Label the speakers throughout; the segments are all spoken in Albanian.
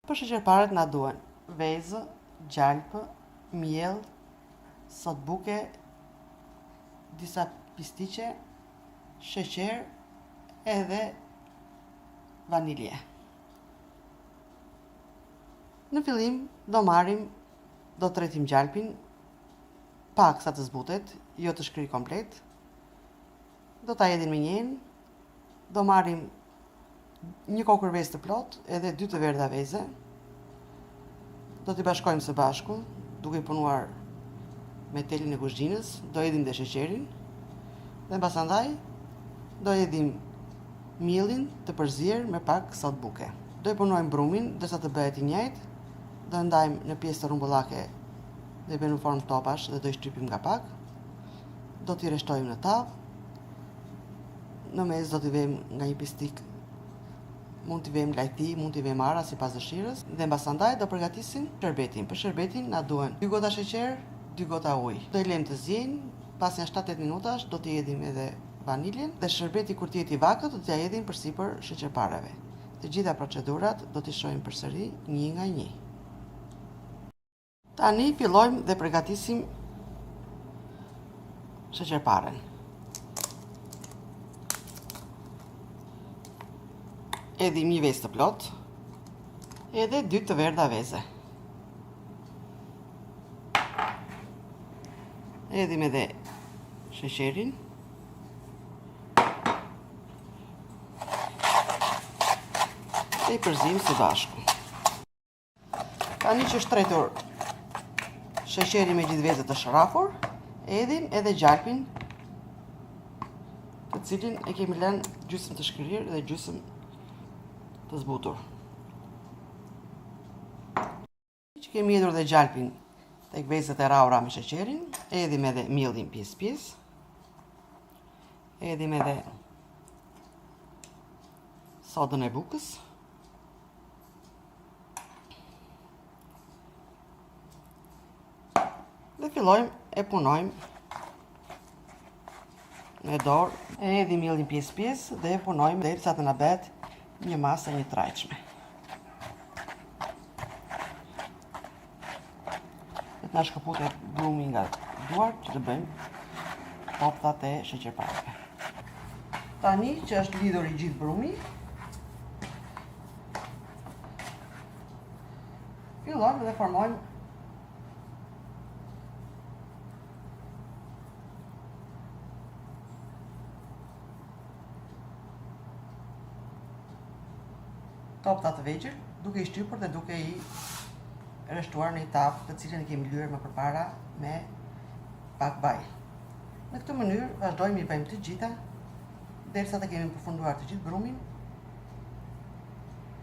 Speaker 1: Për sheqerparet na duhen vezë, gjalpë, miell, sot buke, disa pistiqe, sheqer edhe vanilje. Në fillim do tretim gjalpin pak sa të zbutet, jo të shkry komplet. Do ta hedhim me njën, do marrim një kokër vezë të plot edhe 2 të verdha veze. Do t'i bashkojmë së bashku, duke punuar me telin e kuzhinës, do hedhim dhe sheqerin dhe mbasandaj do hedhim miellin të përzier me pak sot buke. Do e punojmë brumin derisa të bëhet i njëjtë. Do ndajmë në pjesë të rumbullake dhe bëjmë në formë topash dhe do i shtypim nga pak. Do t'i rreshtojmë në tavë. Në mes do t'i vëmë nga një pistik, mund t'i vëmë lajthi, mund t'i vëmë ara sipas dëshirës dhe mbasandaj do përgatisim sherbetin. Për sherbetin na duhen 2 gota sheqer, 2 gota ujë. Do i lëmë të ziejnë, pas një 7-8 minutash do t'i hedhim edhe vaniljen dhe sherbeti kur t'i jeti i vakët do t'ia hedhim përsipër sheqerpareve. Të gjitha procedurat do t'i shohim përsëri një nga një. Tani fillojmë dhe përgatisim sheqerparen. Hedhim një vezë të plot edhe 2 të verdha veze. Hedhim edhe sheqerin. Dhe i përzim së bashku. Tani që është tretur sheqeri me gjithë vezët të shërafur, hedhim edhe gjalpin, të cilin e kemi lënë gjysmë të shkërir dhe gjysmë të zbutur. Që kemi hedhur dhe gjalpin tek vezët e rraura me sheqerin, hedhim edhe miellin pjesë-pjesë. Hedhim edhe sodën e bukës. Dhe fillojmë e punojmë me dorë, e hedhim miellin pjesë-pjesë dhe e punojmë derisa të na bëhet një masë e një trajtshme. Dhe të na shkëputet brumi nga duart që të bëjmë toptat e sheqerpareve. Tani që është lidhur i gjithë brumi, fillojmë dhe formojmë topta të vegjël, duke i shtypur dhe duke i rreshtuar në një tavë të cilën e kemi lyer më përpara me pak vaj. Në këtë mënyrë vazhdojmë i bëjmë të gjitha derisa të kemi përfunduar të gjithë brumin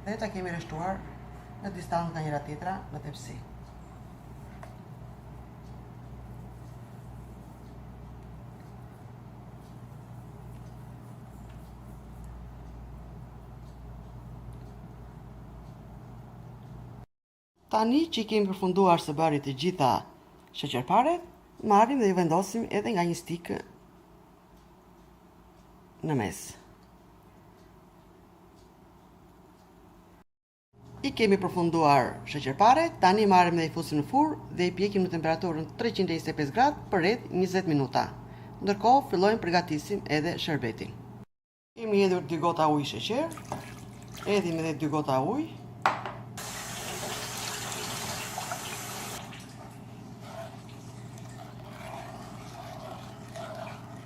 Speaker 1: dhe ta kemi rreshtuar në distancë nga njëra tjetra në tepsi. Tani që i kemi përfunduar së bari të gjitha sheqerparet, marrim dhe i vendosim edhe nga një stikë në mes. I kemi përfunduar sheqerparet, tani marrim dhe i fusim në furrë dhe i pjekim në temperaturën 325 gradë për rreth 20 minuta. Ndërkohë fillojmë përgatisim edhe sherbetin. Kemi hedhur 2 gota ujë sheqer, hedhim edhe 2 gota ujë.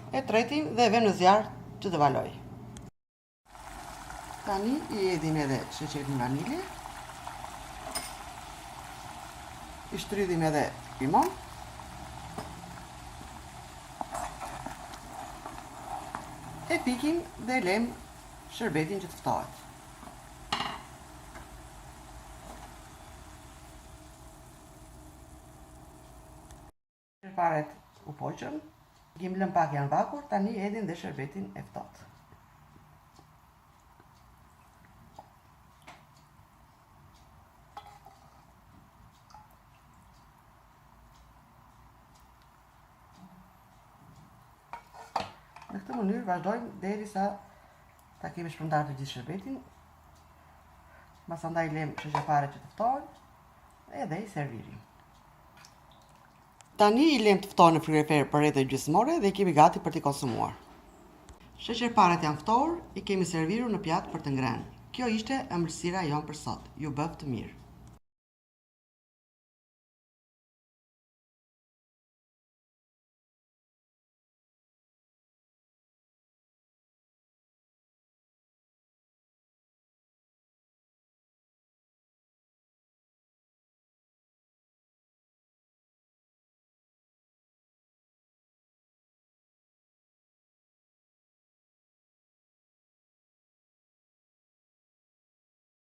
Speaker 1: E tretim dhe e vëmë në zjarr që të valoj. Tani i hedhim edhe sheqerin vanilje. I shtrydhim edhe limon. E pikim dhe lëm sherbetin që të ftohet. Sheqerparet u poqën. Kemi lënë pak janë vakur, tani hedhim dhe sherbetin e ftohtë. Në këtë mënyrë vazhdojmë derisa ta kemi shpërndarë të gjithë sherbetin. Pasandaj lëm sheqerpare që të ftojnë edhe i servirim. Tani i lëm të ftojnë në frigorifer për rreth gjysmore dhe i kemi gati për t'i konsumuar. Sheqerparet janë ftorë, i kemi servirur në pjatë për të ngrënë. Kjo ishte ëmbëlsira jonë për sot. Ju bëf të mirë.